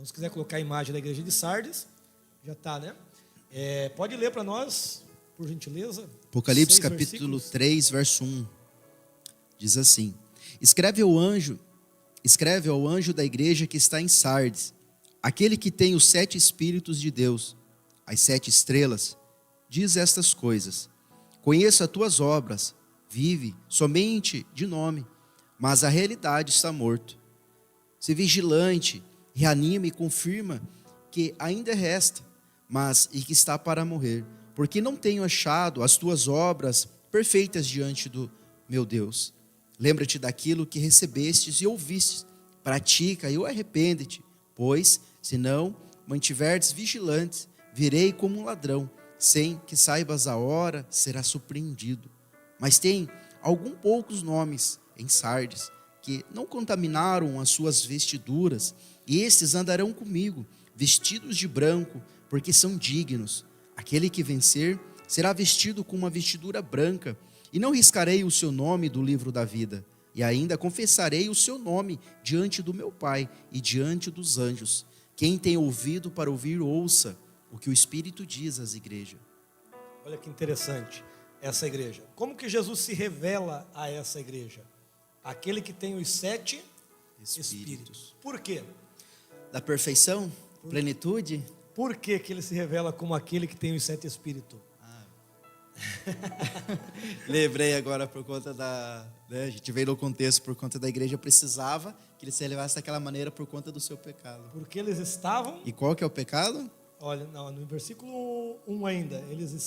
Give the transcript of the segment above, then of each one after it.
Então, se quiser colocar a imagem da igreja de Sardes, já está, né? Pode ler para nós, por gentileza. Apocalipse 6 capítulo versículos. 3, verso 1. Diz assim: Escreve ao anjo da igreja que está em Sardes, aquele que tem os 7 Espíritos de Deus, as 7 estrelas, diz estas coisas: Conheço as tuas obras, vive somente de nome, mas a realidade está morto. Se vigilante, reanima e confirma que ainda resta, mas e que está para morrer, porque não tenho achado as tuas obras perfeitas diante do meu Deus. Lembra-te daquilo que recebestes e ouvistes, pratica e arrepende-te, pois, se não mantiverdes vigilantes, virei como um ladrão, sem que saibas a hora, será surpreendido. Mas tem alguns poucos nomes em Sardes, que não contaminaram as suas vestiduras, e estes andarão comigo, vestidos de branco, porque são dignos. Aquele que vencer será vestido com uma vestidura branca, e não riscarei o seu nome do livro da vida, e ainda confessarei o seu nome diante do meu Pai e diante dos anjos. Quem tem ouvido para ouvir, ouça o que o Espírito diz às igrejas. Olha que interessante essa igreja. Como que Jesus se revela a essa igreja? Aquele que tem os 7 Espíritos. Por quê? Da perfeição, plenitude. Por que que ele se revela como aquele que tem os 7 Espíritos? Lembrei agora por conta a gente veio no contexto, por conta da igreja precisava que ele se elevasse daquela maneira por conta do seu pecado. Porque eles estavam... E qual que é o pecado? Olha, não, no versículo 1 ainda, eles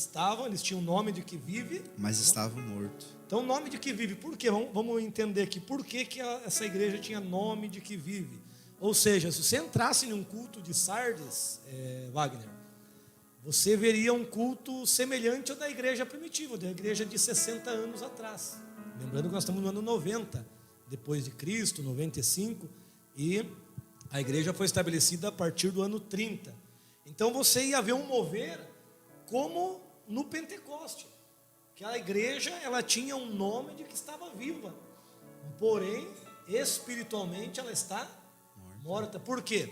tinham o nome de que vive. Mas estavam mortos. Então, nome de que vive, por quê? Vamos entender aqui, por que essa igreja tinha nome de que vive? Ou seja, se você entrasse em um culto de Sardes, Wagner, você veria um culto semelhante ao da igreja primitiva, da igreja de 60 anos atrás. Lembrando que nós estamos no ano 90, depois de Cristo, 95, e a igreja foi estabelecida a partir do ano 30. Então você ia ver um mover como no Pentecoste, que a igreja ela tinha um nome de que estava viva, porém espiritualmente ela está morta. Por quê?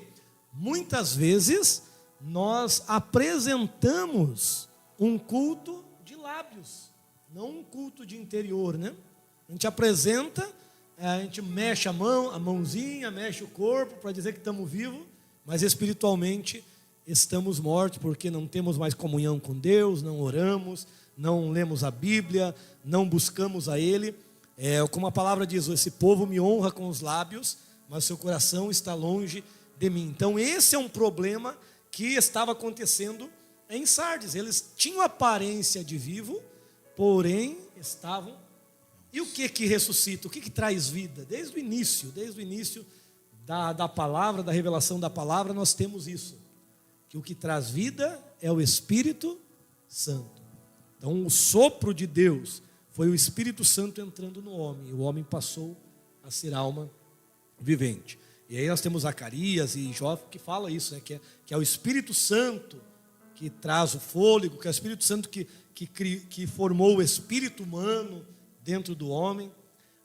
Muitas vezes nós apresentamos um culto de lábios, não um culto de interior, né? A gente apresenta, a gente mexe a mãozinha, mexe o corpo para dizer que estamos vivos, mas espiritualmente estamos mortos, porque não temos mais comunhão com Deus, não oramos, não lemos a Bíblia, não buscamos a Ele. Como a palavra diz, esse povo me honra com os lábios, mas seu coração está longe de mim. Então esse é um problema que estava acontecendo em Sardes. Eles tinham aparência de vivo, porém estavam... E o que ressuscita? O que traz vida? Desde o início da palavra, da revelação da palavra, nós temos isso. Que o que traz vida é o Espírito Santo. Então o sopro de Deus foi o Espírito Santo entrando no homem, e o homem passou a ser alma vivente. E aí nós temos Zacarias e Jó que fala isso, né? que é o Espírito Santo que traz o fôlego, que é o Espírito Santo que formou o espírito humano dentro do homem.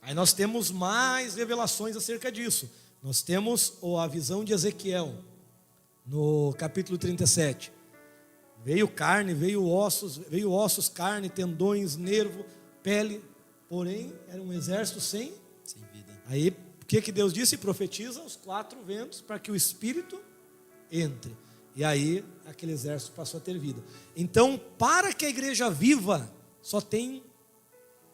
Aí nós temos mais revelações acerca disso. Nós temos a visão de Ezequiel, no capítulo 37. Veio carne, veio ossos, carne, tendões, nervo, pele, porém era um exército sem vida. Aí o que Deus disse? Profetiza os 4 ventos para que o Espírito entre. E aí aquele exército passou a ter vida. Então, para que a igreja viva, só tem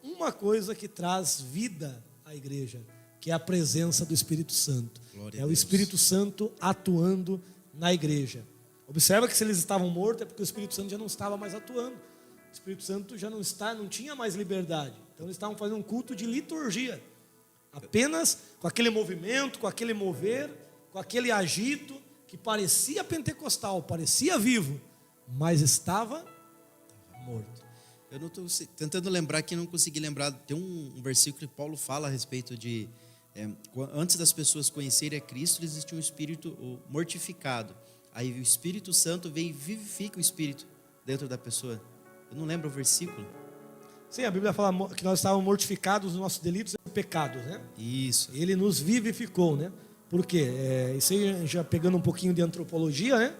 uma coisa que traz vida à igreja, que é a presença do Espírito Santo. Glória É o Espírito Santo atuando na igreja. Observa que se eles estavam mortos é porque o Espírito Santo já não estava mais atuando. O Espírito Santo já não tinha mais liberdade. Então eles estavam fazendo um culto de liturgia, apenas com aquele movimento, com aquele mover, com aquele agito que parecia pentecostal, parecia vivo, mas estava morto. Eu não estou tentando lembrar aqui, não consegui lembrar. Tem um versículo que Paulo fala a respeito de antes das pessoas conhecerem a Cristo, existia um espírito mortificado. Aí o Espírito Santo vem e vivifica o espírito dentro da pessoa. Eu não lembro o versículo. Sim, a Bíblia fala que nós estávamos mortificados nos nossos delitos e pecados, né? Isso. Ele nos vivificou, né? Por quê? Isso aí já pegando um pouquinho de antropologia, né?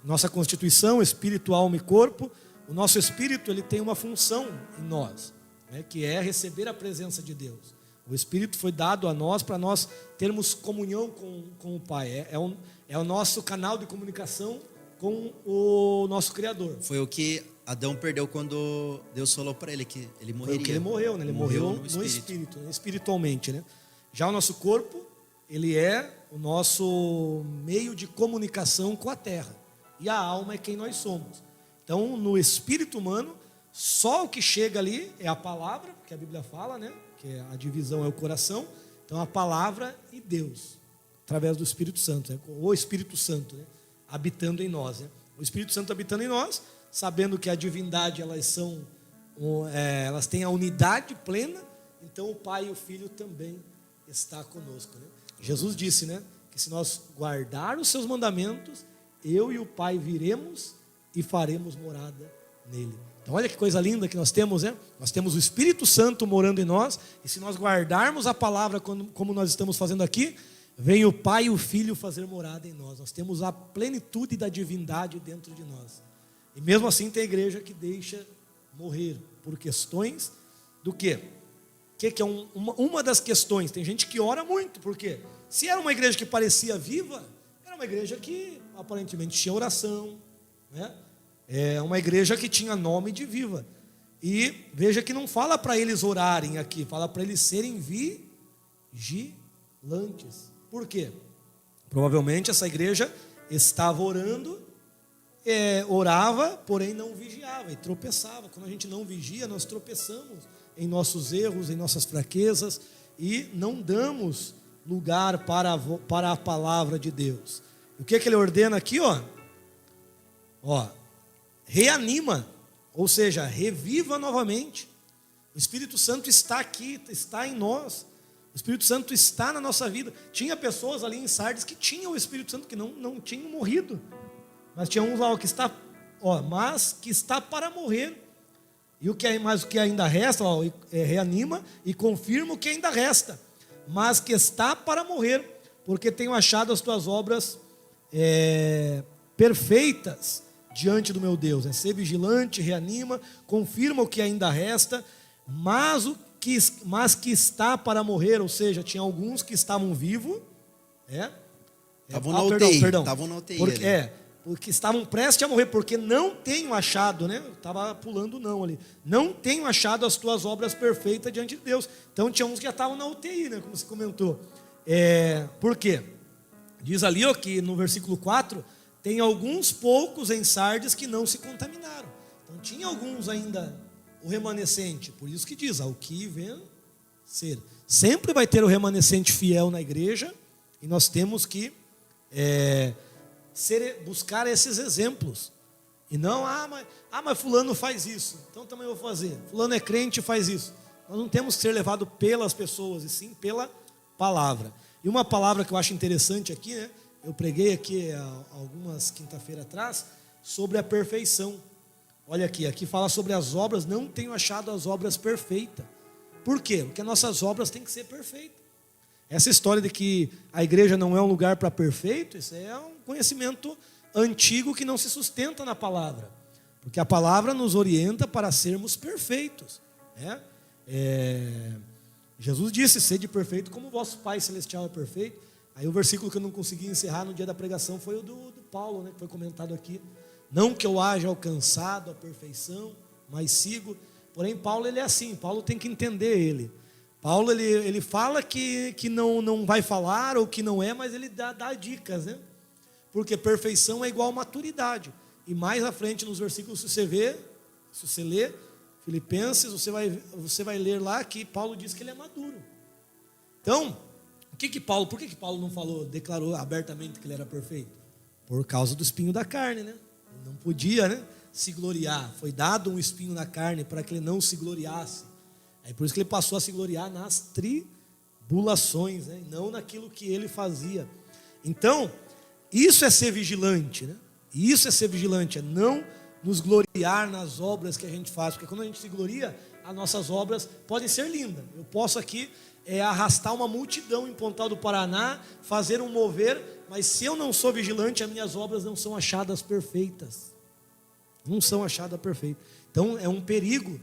Nossa constituição, espírito, alma e corpo. O nosso espírito, ele tem uma função em nós, né? Que é receber a presença de Deus. O Espírito foi dado a nós para nós termos comunhão com o Pai. É o nosso canal de comunicação com o nosso Criador. Foi o que Adão perdeu quando Deus falou para ele que ele morreria. Foi o que ele morreu, né? Ele morreu no espírito, né? Espiritualmente, né? Já o nosso corpo, ele é o nosso meio de comunicação com a terra. E a alma é quem nós somos. Então, no espírito humano, só o que chega ali é a palavra, que a Bíblia fala, né? Que a divisão é o coração. Então, a palavra e Deus, através do Espírito Santo, né? O Espírito Santo, né? Habitando em nós, né? O Espírito Santo habitando em nós, sabendo que a divindade, elas têm a unidade plena, então o Pai e o Filho também está conosco, né? Jesus disse, né? Que se nós guardar os seus mandamentos, eu e o Pai viremos e faremos morada nele. Então olha que coisa linda que nós temos, né? Nós temos o Espírito Santo morando em nós, e se nós guardarmos a palavra como nós estamos fazendo aqui, vem o Pai e o Filho fazer morada em nós. Nós temos a plenitude da divindade dentro de nós. E mesmo assim tem igreja que deixa morrer por questões do quê? Que é uma das questões. Tem gente que ora muito, por quê? Se era uma igreja que parecia viva, era uma igreja que aparentemente tinha oração, né? É uma igreja que tinha nome de viva. E veja que não fala para eles orarem aqui, fala para eles serem vigilantes. Por quê? Provavelmente essa igreja estava orando, orava, porém não vigiava e tropeçava. Quando a gente não vigia, nós tropeçamos em nossos erros, em nossas fraquezas e não damos lugar para a palavra de Deus. O que ele ordena aqui, reanima, ou seja, reviva novamente. O Espírito Santo está aqui, está em nós. O Espírito Santo está na nossa vida. Tinha pessoas ali em Sardes que tinham o Espírito Santo, que não tinham morrido. Mas tinha uns lá que está, mas que está para morrer. E o que ainda resta, reanima e confirma o que ainda resta. Mas que está para morrer, porque tenho achado as tuas obras perfeitas diante do meu Deus. Ser vigilante, reanima, confirma o que ainda resta, mas que está para morrer, ou seja, tinha alguns que estavam vivos, estavam na UTI, estavam na UTI, porque estavam prestes a morrer, porque não tenho achado, né? Estava pulando não ali, não tenho achado as tuas obras perfeitas diante de Deus. Então tinha uns que já estavam na UTI, né? Como você comentou. Por quê? Diz ali que no versículo 4, tem alguns poucos em Sardes que não se contaminaram. Então tinha alguns ainda, o remanescente. Por isso que diz, ao que vencer. Sempre vai ter o remanescente fiel na igreja. E nós temos que buscar esses exemplos. E não, mas fulano faz isso, então também vou fazer. Fulano é crente e faz isso. Nós não temos que ser levados pelas pessoas, e sim pela palavra. E uma palavra que eu acho interessante aqui, né? Eu preguei aqui algumas quinta-feiras atrás sobre a perfeição. Olha aqui fala sobre as obras. Não tenho achado as obras perfeitas. Por quê? Porque nossas obras têm que ser perfeitas. Essa história de que a igreja não é um lugar para perfeito, isso é um conhecimento antigo que não se sustenta na palavra. Porque a palavra nos orienta para sermos perfeitos, né? Jesus disse, sede perfeito como o vosso Pai Celestial é perfeito. Aí o versículo que eu não consegui encerrar no dia da pregação foi o do Paulo, né, que foi comentado aqui. Não que eu haja alcançado a perfeição, mas sigo. Porém, Paulo ele é assim, Paulo tem que entender ele. Paulo ele fala que não vai falar ou que não é, mas ele dá dicas, né? Porque perfeição é igual maturidade. E mais à frente nos versículos, se você lê Filipenses, você vai ler lá que Paulo diz que ele é maduro. Então, por que Paulo não declarou abertamente que ele era perfeito? Por causa do espinho da carne, né? Ele não podia, né, se gloriar. Foi dado um espinho na carne para que ele não se gloriasse. Aí por isso que ele passou a se gloriar nas tribulações, né? E não naquilo que ele fazia. Então, isso é ser vigilante, né? Isso é ser vigilante, é não nos gloriar nas obras que a gente faz. Porque quando a gente se gloria, as nossas obras podem ser lindas. Eu posso aqui arrastar uma multidão em Pontal do Paraná, fazer um mover, mas se eu não sou vigilante, as minhas obras não são achadas perfeitas. Não são achadas perfeitas. Então é um perigo.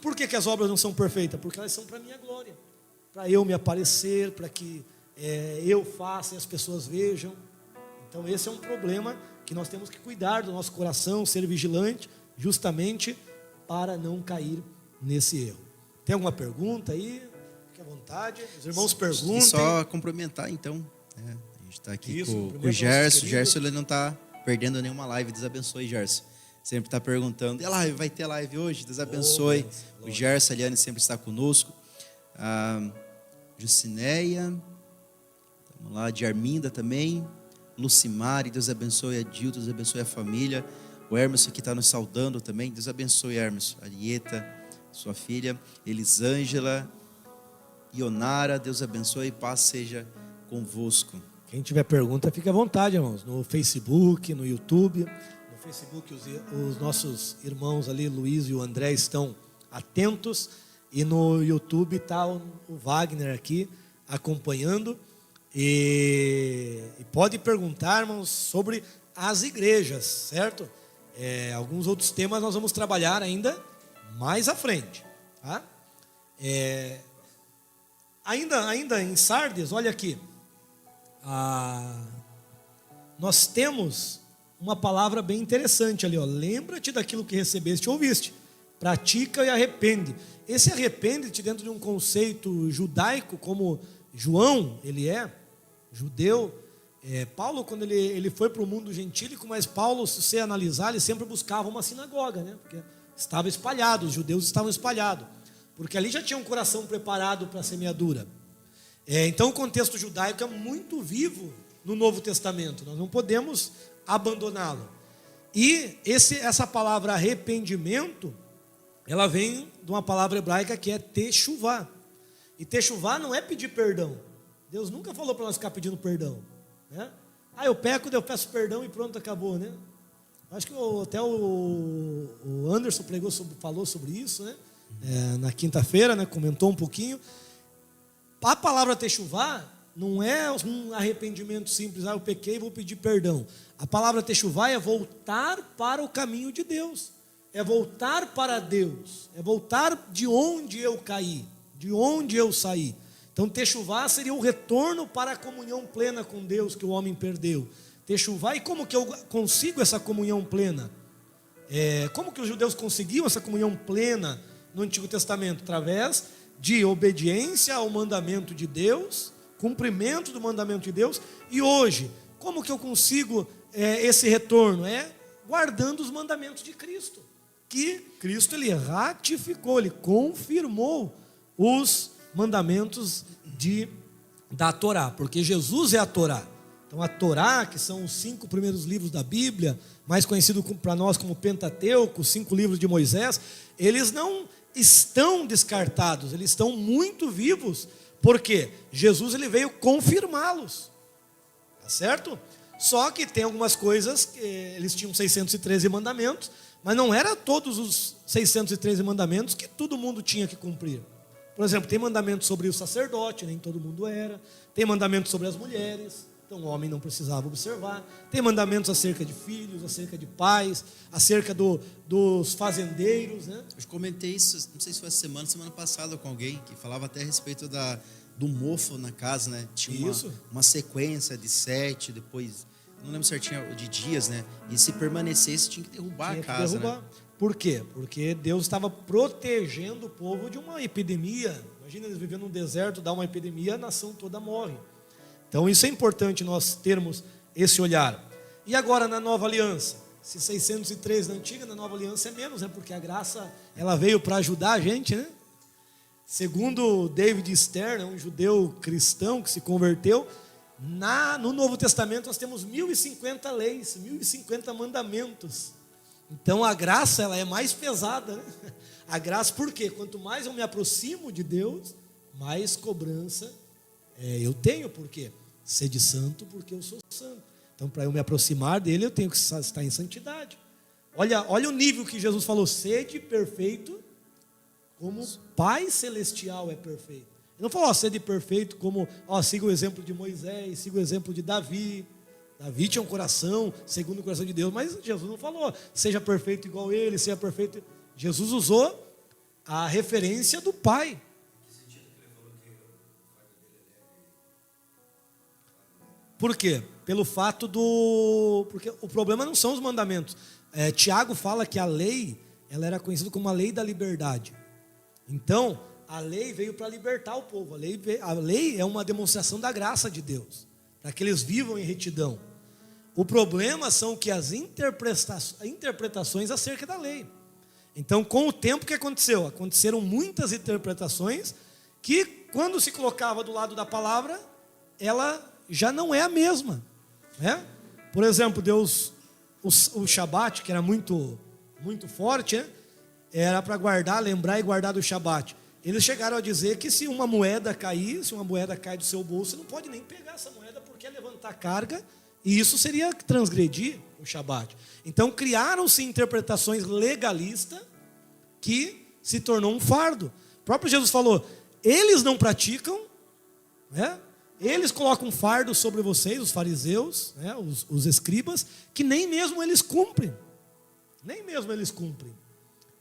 Por que as obras não são perfeitas? Porque elas são para a minha glória, para eu me aparecer, para que eu faça e as pessoas vejam. Então esse é um problema que nós temos que cuidar do nosso coração, ser vigilante, justamente para não cair nesse erro. Tem alguma pergunta aí? Fique à vontade, os irmãos perguntem. E só complementar então, a gente está aqui com o Gerson. O Gerson ele não está perdendo nenhuma live. Deus abençoe, Gerson. Sempre está perguntando, vai ter live hoje? Deus abençoe. O Gerson, a Eliane sempre está conosco. A Jucineia, vamos lá, de Arminda também. Lucimari, Deus abençoe a Dil, Deus abençoe a família. O Hermes aqui está nos saudando também. Deus abençoe, Hermes. Arieta, sua filha. Elisângela, Ionara, Deus abençoe e paz seja convosco. Quem tiver pergunta, fique à vontade, irmãos. No Facebook, no YouTube. No Facebook, os nossos irmãos ali, Luiz e o André, estão atentos. E no YouTube está o Wagner aqui acompanhando. E pode perguntar, irmãos, sobre as igrejas, certo? Alguns outros temas nós vamos trabalhar ainda mais à frente, tá? Ainda em Sardes, olha aqui, nós temos uma palavra bem interessante ali, ó. Lembra-te daquilo que recebeste e ouviste, pratica e arrepende. Esse arrepende-te dentro de um conceito judaico, como João, ele é judeu. Paulo, quando ele foi para o mundo gentílico, mas Paulo, se você analisar, ele sempre buscava uma sinagoga, né? Porque estava espalhado, os judeus estavam espalhados, porque ali já tinha um coração preparado para a semeadura. Então o contexto judaico é muito vivo no Novo Testamento, nós não podemos abandoná-lo. E essa palavra arrependimento, ela vem de uma palavra hebraica que é techuvá. E techuvá não é pedir perdão. Deus nunca falou para nós ficar pedindo perdão, né? Eu peco, eu peço perdão e pronto, acabou, né? Acho que até o Anderson falou sobre isso, né? Na quinta-feira, né? Comentou um pouquinho. A palavra techuvá não é um arrependimento simples, eu pequei e vou pedir perdão. A palavra techuvá é voltar para o caminho de Deus, é voltar para Deus, é voltar de onde eu caí, de onde eu saí. Então techuvá seria o retorno para a comunhão plena com Deus que o homem perdeu. Techuvá, e como que eu consigo essa comunhão plena? Como que os judeus conseguiam essa comunhão plena no Antigo Testamento? Através de obediência ao mandamento de Deus, cumprimento do mandamento de Deus. E hoje, como que eu consigo esse retorno? Guardando os mandamentos de Cristo, que Cristo ele ratificou, ele confirmou os mandamentos da Torá, porque Jesus é a Torá. Então a Torá, que são os 5 primeiros livros da Bíblia, mais conhecido para nós como Pentateuco, os 5 livros de Moisés, eles não estão descartados, eles estão muito vivos, porque Jesus ele veio confirmá-los, tá certo? Só que tem algumas coisas, que eles tinham 613 mandamentos, mas não era todos os 613 mandamentos que todo mundo tinha que cumprir. Por exemplo, tem mandamentos sobre o sacerdote, nem todo mundo era. Tem mandamentos sobre as mulheres, então o homem não precisava observar. Tem mandamentos acerca de filhos, acerca de pais, acerca dos fazendeiros, né? Eu comentei isso, não sei se foi semana passada com alguém, que falava até a respeito do mofo na casa, né? Tinha uma sequência de 7, depois, não lembro certinho, de dias, né? E se permanecesse, tinha que derrubar a casa, né? Por quê? Porque Deus estava protegendo o povo de uma epidemia. Imagina eles vivendo num deserto, dá uma epidemia, a nação toda morre. Então isso é importante nós termos esse olhar. E agora na nova aliança? Se 603 na antiga, na nova aliança é menos, né? Porque a graça ela veio para ajudar a gente, né? Segundo David Stern, um judeu cristão que se converteu, no Novo Testamento nós temos 1050 leis, 1050 mandamentos. Então a graça ela é mais pesada, né? A graça, por quê? Quanto mais eu me aproximo de Deus, mais cobrança eu tenho. Por quê? Sede santo, porque eu sou santo. Então para eu me aproximar dele, eu tenho que estar em santidade. Olha o nível que Jesus falou: sede perfeito, como o Pai Celestial é perfeito. Ele não falou, sede perfeito como, siga o exemplo de Moisés, siga o exemplo de Davi. Davi tinha um coração segundo o coração de Deus, mas Jesus não falou, seja perfeito igual ele, seja perfeito. Jesus usou a referência do Pai. Por quê? Pelo fato porque o problema não são os mandamentos. Tiago fala que a lei, ela era conhecida como a lei da liberdade. Então, a lei veio para libertar o povo. A lei é uma demonstração da graça de Deus, para que eles vivam em retidão. O problema são que as interpretações acerca da lei. Então, com o tempo, o que aconteceu? Aconteceram muitas interpretações que, quando se colocava do lado da palavra, ela já não é a mesma, né? Por exemplo, Deus, o Shabat, que era muito, muito forte, né? Era para guardar, lembrar e guardar do Shabat. Eles chegaram a dizer que se uma moeda cair, se uma moeda cai do seu bolso, você não pode nem pegar essa moeda porque é levantar carga, e isso seria transgredir o Shabat. Então criaram-se interpretações legalistas que se tornou um fardo. O próprio Jesus falou, eles não praticam, né? Eles colocam um fardo sobre vocês, os fariseus, né, os escribas, que nem mesmo eles cumprem. Nem mesmo eles cumprem.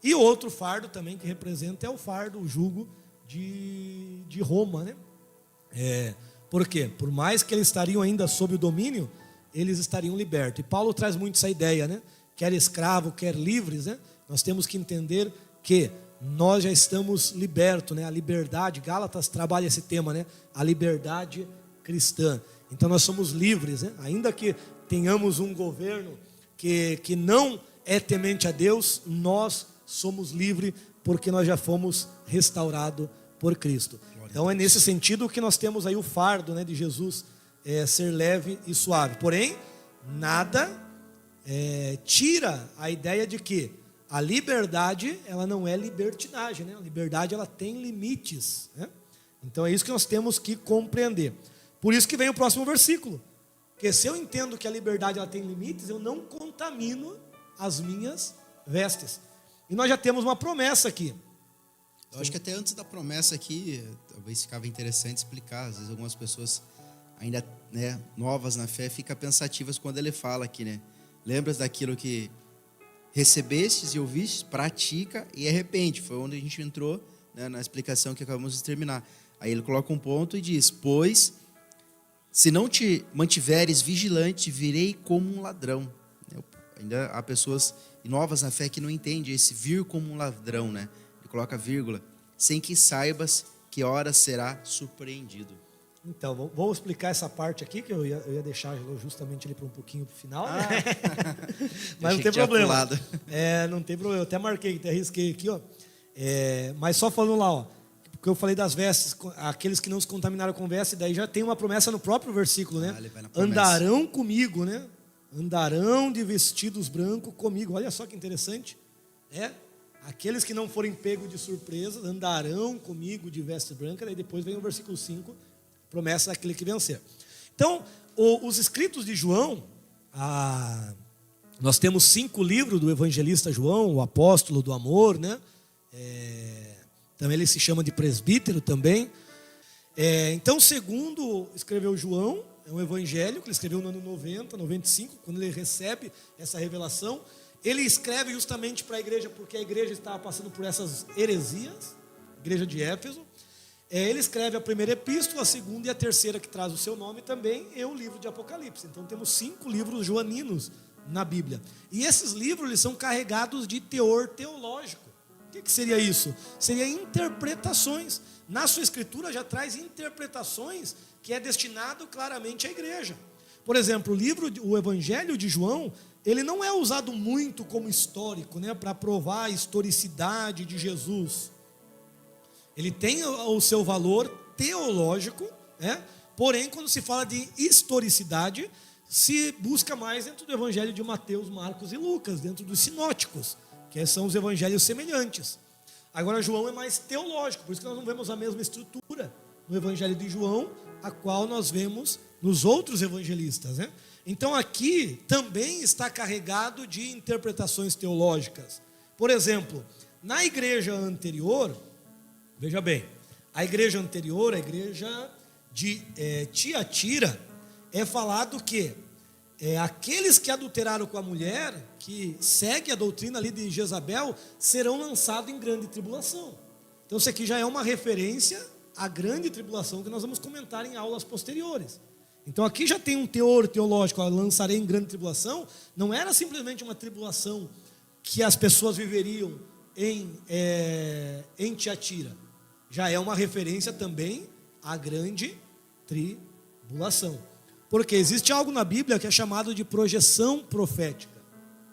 E outro fardo também que representa é o fardo, o jugo de Roma, né? Por quê? Por mais que eles estariam ainda sob o domínio, eles estariam libertos. E Paulo traz muito essa ideia, né? Quer escravo, quer livres, né? Nós temos que entender que nós já estamos libertos, né? A liberdade, Gálatas trabalha esse tema, né? A liberdade cristã. Então nós somos livres, né? Ainda que tenhamos um governo que não é temente a Deus, nós somos livres porque nós já fomos restaurados por Cristo. Então é nesse sentido que nós temos aí o fardo, né, de Jesus ser leve e suave. Porém, nada tira a ideia de que a liberdade, ela não é libertinagem, né? A liberdade, ela tem limites, né? Então é isso que nós temos que compreender. Por isso que vem o próximo versículo. Porque se eu entendo que a liberdade, ela tem limites, eu não contamino as minhas vestes. E nós já temos uma promessa aqui. Eu acho que até antes da promessa aqui, talvez ficava interessante explicar. Às vezes algumas pessoas ainda, né, novas na fé, ficam pensativas quando ele fala aqui, né? Lembras daquilo que recebestes e ouvistes, pratica e arrepende. Foi onde a gente entrou, né, na explicação que acabamos de terminar. Aí ele coloca um ponto e diz, pois, se não te mantiveres vigilante, virei como um ladrão. Ainda há pessoas novas na fé que não entendem esse vir como um ladrão, né? Ele coloca vírgula, sem que saibas que hora será surpreendido. Então, vou explicar essa parte aqui, que eu ia deixar justamente ali para um pouquinho para o final, né? Mas não tem problema. Não tem problema, eu até marquei, até risquei aqui, ó. Mas só falando lá, ó, porque eu falei das vestes, aqueles que não se contaminaram com vestes, daí já tem uma promessa no próprio versículo, né? Andarão comigo, né? Andarão de vestidos brancos comigo. Olha só que interessante, né? Aqueles que não forem pegos de surpresa andarão comigo de veste branca. Daí depois vem o versículo 5, promessa daquele que vencer. Então, os escritos de João, nós temos 5 livros do evangelista João, o apóstolo do amor, né? Também ele se chama de presbítero também. Então, segundo escreveu João, é um evangelho que ele escreveu no ano 90, 95, quando ele recebe essa revelação. Ele escreve justamente para a igreja, porque a igreja estava passando por essas heresias, igreja de Éfeso. Ele escreve a primeira epístola, a segunda e a terceira, que traz o seu nome também, e o livro de Apocalipse. Então temos 5 livros joaninos na Bíblia. E esses livros, eles são carregados de teor teológico. O que seria isso? Seria interpretações. Na sua escritura já traz interpretações que é destinado claramente à igreja. Por exemplo, o Evangelho de João, ele não é usado muito como histórico, né, para provar a historicidade de Jesus. Ele tem o seu valor teológico, né? Porém, quando se fala de historicidade, se busca mais dentro do Evangelho de Mateus, Marcos e Lucas, dentro dos sinóticos, que são os evangelhos semelhantes. Agora, João é mais teológico, por isso que nós não vemos a mesma estrutura no Evangelho de João, a qual nós vemos nos outros evangelistas, né? Então aqui também está carregado de interpretações teológicas. Por exemplo, na igreja anterior, Veja bem, a igreja anterior, a igreja de Tiatira, é falado que aqueles que adulteraram com a mulher, que segue a doutrina ali de Jezabel, serão lançados em grande tribulação. Então isso aqui já é uma referência à grande tribulação que nós vamos comentar em aulas posteriores. Então aqui já tem um teor teológico, lançarei em grande tribulação, não era simplesmente uma tribulação que as pessoas viveriam em Tiatira, já é uma referência também à grande tribulação. Porque existe algo na Bíblia que é chamado de projeção profética.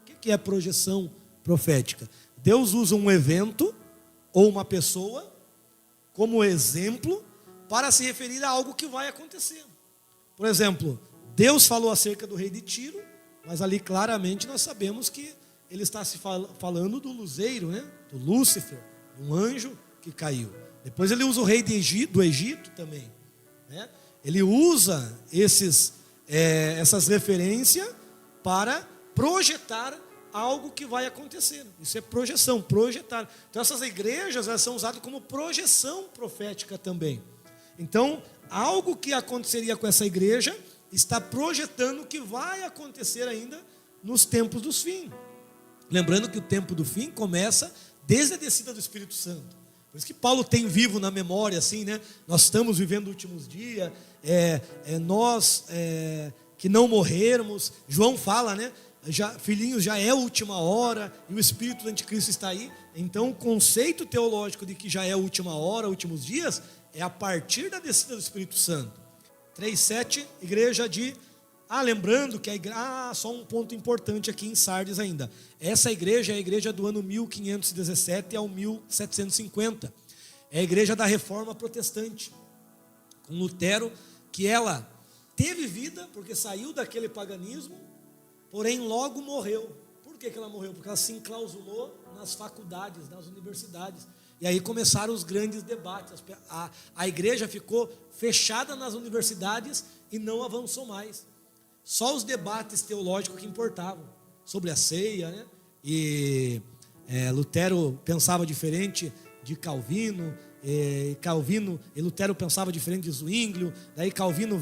O que é projeção profética? Deus usa um evento ou uma pessoa como exemplo para se referir a algo que vai acontecer. Por exemplo, Deus falou acerca do rei de Tiro, mas ali claramente nós sabemos que ele está se falando do luzeiro, né? Do Lúcifer, um anjo que caiu. Depois ele usa o rei do Egito também, né? Ele usa essas referências para projetar algo que vai acontecer. Isso é projeção, projetar. Então essas igrejas, elas são usadas como projeção profética também. Então, algo que aconteceria com essa igreja está projetando o que vai acontecer ainda nos tempos dos fins. Lembrando que o tempo do fim começa desde a descida do Espírito Santo. Por isso que Paulo tem vivo na memória, assim, né? Nós estamos vivendo últimos dias, nós que não morrermos. João fala, né? Filhinhos, já é a última hora e o Espírito do Anticristo está aí. Então o conceito teológico de que já é a última hora, últimos dias, é a partir da descida do Espírito Santo. 3:7, igreja de... lembrando que a igreja... só um ponto importante aqui em Sardes ainda. Essa igreja é a igreja do ano 1517 ao 1750. É a igreja da Reforma Protestante. Com Lutero, que ela teve vida, porque saiu daquele paganismo, porém logo morreu. Por que ela morreu? Porque ela se enclausulou nas faculdades, nas universidades. E aí começaram os grandes debates. A igreja ficou fechada nas universidades e não avançou mais. Só os debates teológicos que importavam, sobre a ceia, né? E Lutero pensava diferente de Calvino, e Lutero pensava diferente de Zwinglio, daí Calvino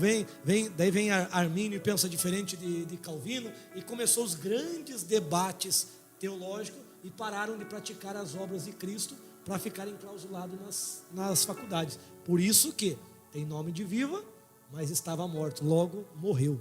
daí vem Armínio e pensa diferente de Calvino, e começou os grandes debates teológicos e pararam de praticar as obras de Cristo para ficarem enclausulados nas faculdades. Por isso que tem nome de viva, mas estava morto, logo morreu.